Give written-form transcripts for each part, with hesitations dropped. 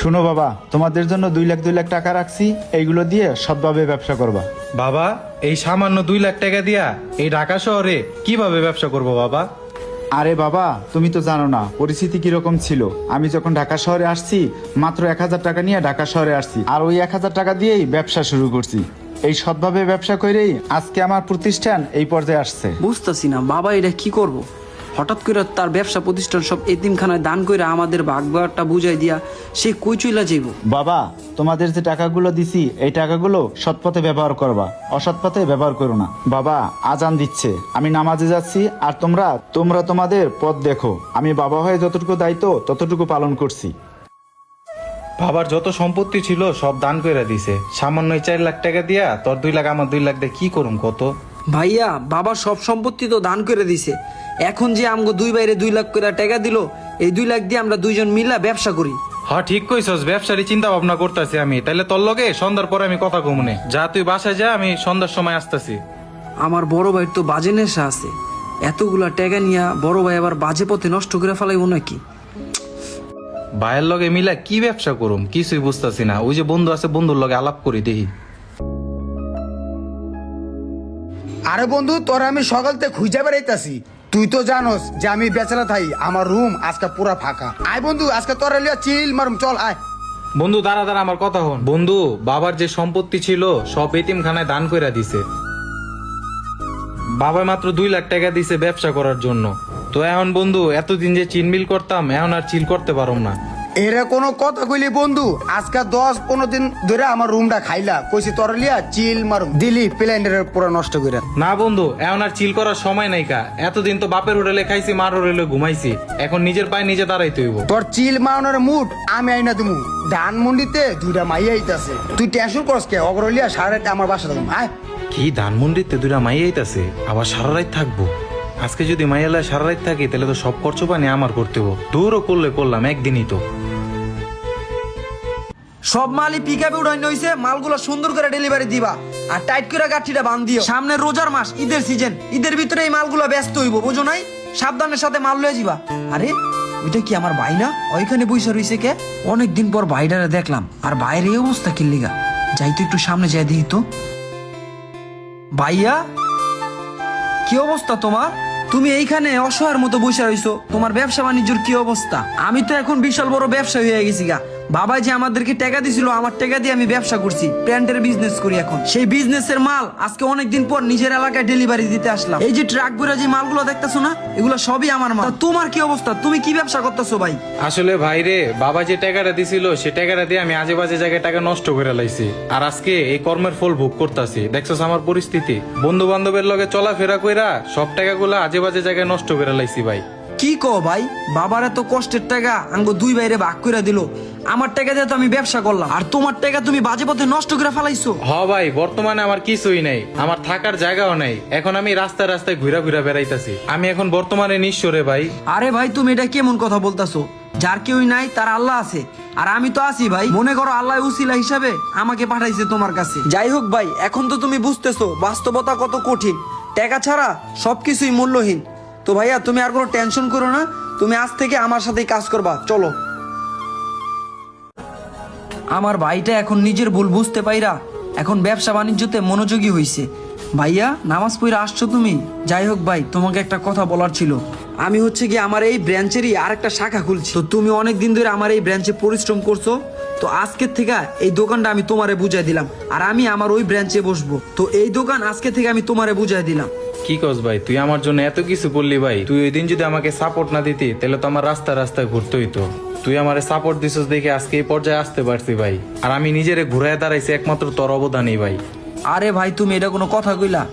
শুনো বাবা, তোমাদের জন্য 2 লাখ টাকা রাখছি, এইগুলো দিয়ে সৎভাবে ব্যবসা করবা। বাবা, এই সামান্য 2 লাখ টাকা দিয়া এই ঢাকা শহরে কিভাবে ব্যবসা করব বাবা? আরে বাবা, তুমি তো জানো না পরিস্থিতি কিরকম ছিল। আমি যখন ঢাকা শহরে আসছি, মাত্র 1000 টাকা নিয়ে ঢাকা শহরে আসছি, আর ওই 1000 টাকা দিয়েই ব্যবসা শুরু করছি। এই সৎভাবে ব্যবসা করেই আজকে আমার প্রতিষ্ঠান এই পর্যায়ে আসছে। বুঝতেছি না বাবা, এটা কি করব। হঠাৎ করে তার ব্যবসা প্রতিষ্ঠান সব এতিমখানায় দান করে আমাদের ভাগবারটা বুঝাই দিয়া সে কই চইলা যাইব। বাবা, তোমাদের যে টাকাগুলো দিছি এই টাকাগুলো সৎ পথে ব্যবহার করবা, অসৎ পথে ব্যবহার করো না। বাবা, আজান দিচ্ছে, আমি নামাজে যাচ্ছি, আর তোমরা তোমাদের পথ দেখো। আমি বাবা হয়ে যতটুকু দায়িত্ব ততটুকু পালন করছি। বাবার যত সম্পত্তি ছিল সব দান করে দিছে। সামান্য 4 লাখ টাকা দিয়া তোর 2 লাখ আমার 2 লাখ দিয়ে কি করুম কত? ভাইয়া, বাবা সব সম্পত্তি তো দান করে দিছে। এখন যে আমগো দুই বাইরে 2 লাখ করে টাকা দিল, এই 2 লাখ দিয়ে আমরা দুইজন মিলা ব্যবসা করি। হ্যাঁ, ঠিক কইছস, ব্যবসারই চিন্তা ভাবনা করতেছি আমি। তাইলে তোর লগে সন্ধ্যার পরে আমি কথা কমুনে। যা, তুই বাসায় যা, আমি সন্ধ্যার সময় আসতেছি। আমার বড় ভাইয়ের তো বাজে নেশা আছে, এতগুলা টাকা নিয়া বড় ভাই আবার বাজে পথে নষ্ট করে ফেলাইব নাকি? ভাইয়ের লগে মিলা কি ব্যবসা করুম কিছুই বুঝতেছি না। ওই যে বন্ধু আছে, বন্ধুর লগে আলাপ করি দেখি। আরে বন্ধু, তোর আমি সকালতে খুঁজে বেড়াইতাছি। তুই তো জানোস যে আমি বেচারা থাই, আমার রুম আজকে পুরা ফাঁকা। আয় বন্ধু, আজকে তোর লিয়া চিল মারুম, চল আয়। বন্ধু দাঁড়া দাঁড়া, আমার কথা হন। বন্ধু, বাবার যে সম্পত্তি ছিল সব এতিমখানায় দান কইরা দিছে। বাবা মাত্র 2 লাখ টাকা দিছে ব্যবসা করার জন্য। তো এখন বন্ধু, এতদিন যে চিনমিল করতাম, এখন আর চিল করতে পারম না। এরে কোনো কথা কইলি বন্ধু? আজকে 10-15 দিন ধরে আমার রুমটা খাইলা, কইছি তোর লিয়া চিল মারুম, দিলি প্ল্যান্ডের পুরা নষ্ট করে। না বন্ধু, এখন আর চিল করার সময় নাই কা। এতদিন তো বাপের হোটেলে খাইছি, মার হোটেলে ঘুমাইছি, এখন নিজের পায়ে নিজে দাঁড়াইতে হইব। তোর চিল মারানোর মুড আমি আইনা দিমু। ধানমন্ডিতে 2টা মাইয়া আইতাছে, তুই টেনশন করস কে? অগরলিয়া 8:30 আমার বাসা থাকুম, আয়। কি ধানমন্ডিতে 2টা মাইয়া আইতাছে, আবার সারা রাত থাকবো? আজকে যদি মাইয়ালায় সারা রাত থাকি তাহলে তো সব খরচ পানি আমার করতে হবো। দূরও করলাম একদিনই তো। সব মালই পিকআপে উঠাইন হইছে, মালগুলো সুন্দর করে ডেলিভারি দিবা, আর টাইট করে গাঠিটা বাঁধ দিও। সামনে রোজার মাস, ঈদের সিজন, ঈদের ভিতরে এই মালগুলো ব্যস্ত হইব, বুঝো নাই? সাবধানের সাথে মাল লয়ে যাবা। আরে ওইটা কি আমার ভাই না? ওইখানে বইসা রইছে কে? অনেকদিন পর ভাইটারে দেখলাম, আর বাইরে এই অবস্থা কি লিগা? যাই তো একটু সামনে যাই দেখি তো। ভাইয়া, কি অবস্থা তোমার? তুমি এইখানে অসহায়ের মতো বসে রইছো, তোমার ব্যবসা বাণিজ্যের কি অবস্থা? আমি তো এখন বিশাল বড় ব্যবসা হয়ে গেছি গা। বাবা যে আমাদেরকে টাকা দিছিল, আমার টাকা দিয়ে আমি ব্যবসা করছি, প্যান্টের বিজনেস করি। এখন সেই বিজনেসের মাল আজকে অনেকদিন পর নিজের এলাকায় ডেলিভারি দিতে আসলাম। এই যে ট্রাক ভরে যে মালগুলো দেখতেছো না, এগুলো সবই আমার মাল। তা তোমার কি অবস্থা? তুমি কি ব্যবসা করতেছো ভাই? আসলে ভাই রে, বাবা যে টাকাটা দিছিল সে টাকাটা দিয়ে আমি আজে বাজে জায়গায় টাকা নষ্ট করে লাইছি, আর আজকে এই কর্মের ফল ভোগ করতেছি। দেখছস আমার পরিস্থিতি, বন্ধু বান্ধবের লগে চলাফেরা কইরা সব টাকাগুলো আজে বাজে জায়গায় নষ্ট করে লাইছি ভাই। কি কো ভাই? বাবার এত কষ্টের টাকা আঙ্গো দুই বাইরে ভাগ করে দিল, আমার টাকা দিয়ে তো আমি ব্যবসা করলাম, আর তোমার টাকা তুমি বাজে পথে নষ্ট করে ফেলাইছো। হ ভাই, বর্তমানে আমার কিছুই নাই, আমার থাকার জায়গাও নাই। এখন আমি রাস্তায় রাস্তায় ঘুরা ঘুরা বেড়াইতাছি। আমি এখন বর্তমানে নিঃস্ব রে ভাই। আরে ভাই, তুমি এটা কেমন কথা বলতাছো? যার কেউই নাই তার আল্লাহ আছে, আর আমি তো আছি ভাই। মনে করো আল্লাহ উসিলা হিসাবে আমাকে পাঠাইছে তোমার কাছে। যাই হোক ভাই, এখন তো তুমি বুঝতেছো বাস্তবতা কত কঠিন। টাকা ছাড়া সবকিছুই মূল্যহীন। তো ভাইয়া, তুমি আর কোনো টেনশন করো না, তুমি আজ থেকে আমার সাথেই কাজ করবা, চলো। আমার ভাইটা এখন নিজের ভুল বুঝতে পাইরা এখন ব্যবসা বাণিজ্যতে মনোযোগী হইছে। ভাইয়া, নামাজ পড়ে আসছো তুমি? যাই হোক ভাই, তোমাকে একটা কথা বলার ছিল। আমি হচ্ছে কি আমার এই ব্রাঞ্চেরই আরেকটা শাখা খুলছি। তো তুমি অনেক দিন ধরে আমার এই ব্রাঞ্চে পরিশ্রম করছো, তো আজকের থেকে এই দোকানটা আমি তোমারে বুঝাই দিলাম, আর আমি আমার ওই ব্রাঞ্চে বসবো। তো এই দোকান আজকে থেকে আমি তোমারে বুঝাই দিলাম। কি কস ভাই, তুই আমার জন্য এত কিছু করলি ভাই। তুই ওই দিন যদি আমাকে সাপোর্ট না দিতি তাহলে তো আমার রাস্তায় ঘুরতে হইতো। তুই আমারে সাপোর্ট দিছিস দেখে আজকে এই পর্যায়ে আসতে পারছি ভাই, আর আমি নিজেরে ঘুরায় দাঁড়াইছি একমাত্র তোর অবদানই ভাই। আরে ভাই, তুমি এটা কোনো কথা কইলা?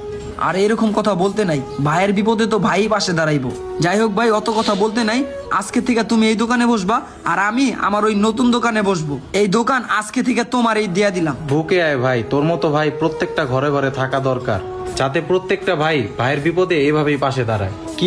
আর এরকম কথা বলতে নাই, ভাইয়ের বিপদে তো ভাই পাশে দাঁড়াইবো। যাই হোক ভাই, অত কথা বলতে নাই। আজকে থেকে তুমি এই দোকানে বসবা, আর আমি আমার ওই নতুন দোকানে বসবো। এই দোকান আজকে থেকে তোমার এই দিয়া দিলাম। বুকে আয় ভাই, তোর মতো ভাই প্রত্যেকটা ঘরে ঘরে থাকা দরকার, যাতে প্রত্যেকটা ভাই ভাইয়ের বিপদে এভাবেই পাশে দাঁড়ায়। কি